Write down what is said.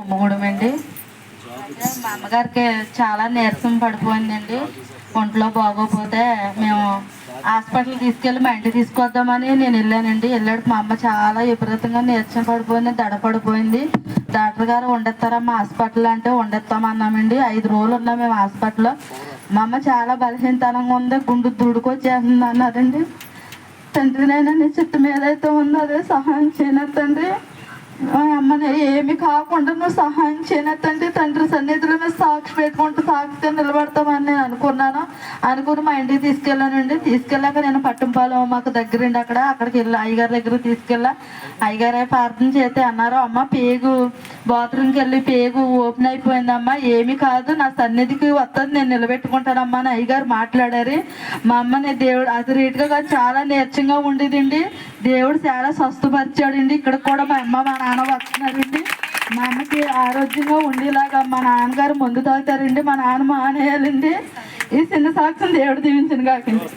అమ్మగూడెం అండి. మా అమ్మగారికి చాలా నీరసం పడిపోయిందండి. ఒంట్లో బాగోపోతే మేము హాస్పిటల్ తీసుకెళ్ళి మా ఇంటికి తీసుకొద్దామని నేను వెళ్ళానండి. వెళ్ళాడు మా అమ్మ చాలా విపరీతంగా నీరసం పడిపోయింది, దడ పడిపోయింది. డాక్టర్ గారు ఉండేస్తారమ్మా హాస్పిటల్ అంటే ఉండేస్తామన్నామండి. 5 రోజులు ఉన్నాం మేము హాస్పిటల్లో. మా అమ్మ చాలా బలహీనతనంగా ఉంది, గుండు దూడుకొచ్చేస్తుంది అన్నదండి. తండ్రినైనా నీ చిత్తం ఏదైతే ఉందో అదే సహాయం చేయనత్తండి. అమ్మని ఏమి కాకుండా నువ్వు సహాయం చేయనత్తండి. తండ్రి సన్నిధిలో మేము సాక్షి పెట్టుకుంటూ సాక్షిగా నిలబడతామని నేను అనుకుని మా ఇంటికి తీసుకెళ్ళానండి. తీసుకెళ్ళాక నేను పట్టంపాలెం మాకు దగ్గరండి, అక్కడికి వెళ్ళి అయ్యగారి దగ్గర తీసుకెళ్ళా. అయ్యగారే ప్రార్థన చేస్తే అన్నారు, అమ్మ పేగు బాత్రూమ్కి వెళ్ళి పేగు ఓపెన్ అయిపోయిందమ్మా, ఏమి కాదు నా సన్నిధికి వస్తుంది, నేను నిలబెట్టుకుంటానమ్మా అని అయ్యగారు మాట్లాడారు. మా అమ్మని దేవుడు అది రీట్గా చాలా నీరసంగా ఉండేదండి. దేవుడు చాలా స్వస్థపరిచాడండి. ఇక్కడ కూడా మా అమ్మ మా నాన్న వస్తున్నారండి. మా అమ్మకి ఆరోగ్యంగా ఉండేలాగా మా నాన్నగారు మందు తాగుతారండి, మా నాన్న మానేయాలండి. ఈ చిన్న సాక్ష్యం దేవుడు దీవించను కాకండి.